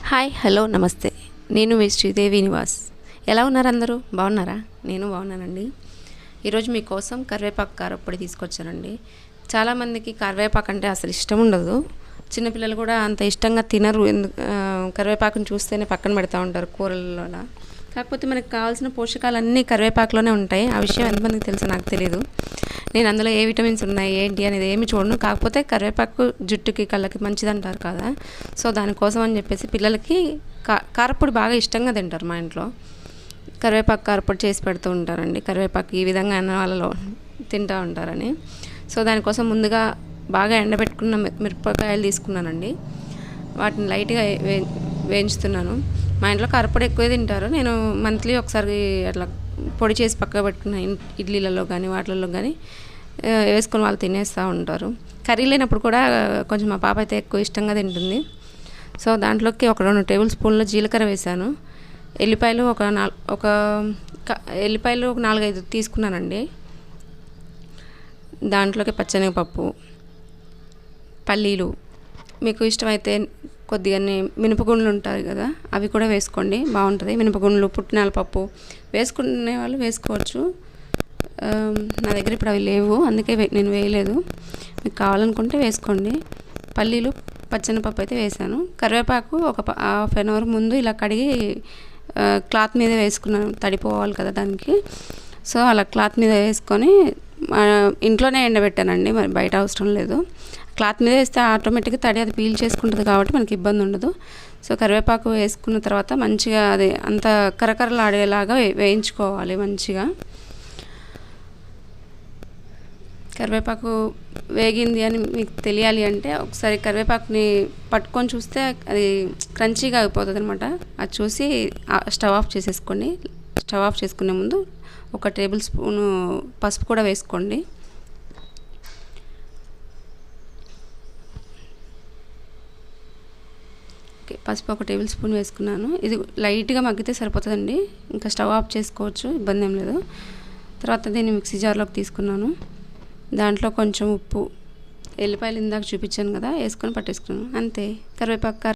Hi hello నమస్తే. నేను మీ శ్రీదేవి నివాస్. ఎలా ఉన్నారు అందరూ? బాగున్నారా? నేను బాగున్నానండి. ఈరోజు మీకోసం కరివేపాకు కారప్పొడి తీసుకొచ్చానండి. చాలామందికి కరివేపాకు అంటే అసలు ఇష్టం ఉండదు. చిన్నపిల్లలు కూడా అంత ఇష్టంగా తినరు. కరివేపాకుని చూస్తేనే పక్కన పెడతా ఉంటారు కూరలలో. కాకపోతే మనకు కావాల్సిన పోషకాలన్నీ కరివేపాకులోనే ఉంటాయి. ఆ విషయం ఎంతమందికి తెలుసో నాకు తెలియదు. నేను అందులో ఏ విటమిన్స్ ఉన్నాయి ఏంటి అనేది ఏమి చూడను. కాకపోతే కరివేపాకు జుట్టుకి కళ్ళకి మంచిది అంటారు కదా. సో దానికోసం అని చెప్పేసి పిల్లలకి కారప్పొడి బాగా ఇష్టంగా తింటారు మా ఇంట్లో. కరివేపాకు కారప్పొడి చేసి పెడుతూ ఉంటారండి. కరివేపాకు ఈ విధంగా అన్న వాళ్ళలో తింటూ ఉంటారని. సో దానికోసం ముందుగా బాగా ఎండబెట్టుకున్న మిరపకాయలు తీసుకున్నానండి. వాటిని లైట్గా వేయించుతున్నాను. మా ఇంట్లో కారప్పొడి ఎక్కువ తింటారు. నేను మంత్లీ ఒకసారి అట్లా పొడి చేసి పక్కకు పెట్టుకున్న ఇడ్లీలలో కానీ వాటిలలో కానీ వేసుకొని వాళ్ళు తినేస్తూ ఉంటారు. కర్రీ లేనప్పుడు కూడా కొంచెం మా పాప అయితే ఎక్కువ ఇష్టంగా తింటుంది. సో దాంట్లోకి ఒక 2 టేబుల్ స్పూన్ల జీలకర్ర వేసాను. ఎల్లిపాయలు ఒక 4-5 తీసుకున్నానండి. దాంట్లోకి పచ్చెనగపప్పు, పల్లీలు, మీకు ఇష్టమైతే కొద్దిగానే మినపగుండ్లు ఉంటాయి కదా, అవి కూడా వేసుకోండి, బాగుంటుంది. మినపగుండ్లు, పుట్నాల పప్పు వేసుకునే వాళ్ళు వేసుకోవచ్చు. నా దగ్గర ఇప్పుడు అవి లేవు, అందుకే నేను వేయలేదు. మీకు కావాలనుకుంటే వేసుకోండి. పల్లీలు, పచ్చెనపప్పు అయితే వేసాను. కరివేపాకు ఒక హాఫ్ అన్ అవర్ ముందు ఇలా కడిగి క్లాత్ మీద వేసుకున్నాను, తడిపోవాలి కదా దానికి. సో అలా క్లాత్ మీద వేసుకొని ఇంట్లోనే ఎండబెట్టానండి, మరి బయట అవసరం లేదు. క్లాత్ మీద వేస్తే ఆటోమేటిక్గా తడి అది పీల్ చేసుకుంటుంది కాబట్టి మనకి ఇబ్బంది ఉండదు. సో కరివేపాకు వేసుకున్న తర్వాత మంచిగా అది అంత కరకరలాడేలాగా వేయించుకోవాలి మంచిగా. కరివేపాకు వేగింది అని మీకు తెలియాలి అంటే ఒకసారి కరివేపాకుని పట్టుకొని చూస్తే అది క్రంచీగా అయిపోతుంది అనమాట. అది చూసి స్టవ్ ఆఫ్ చేసేసుకోండి. స్టవ్ ఆఫ్ చేసుకునే ముందు 1 టేబుల్ స్పూను పసుపు కూడా వేసుకోండి. ఓకే, పసుపు 1 టేబుల్ స్పూన్ వేసుకున్నాను. ఇది లైట్గా మగ్గితే సరిపోతుందండి, ఇంకా స్టవ్ ఆఫ్ చేసుకోవచ్చు, ఇబ్బంది ఏం లేదు. తర్వాత దీన్ని మిక్సీ జార్లోకి తీసుకున్నాను. దాంట్లో కొంచెం ఉప్పు, ఎల్లిపాయలు ఇందాక చూపించాను కదా, వేసుకొని పట్టేసుకున్నాను. అంతే, కరివేపాకు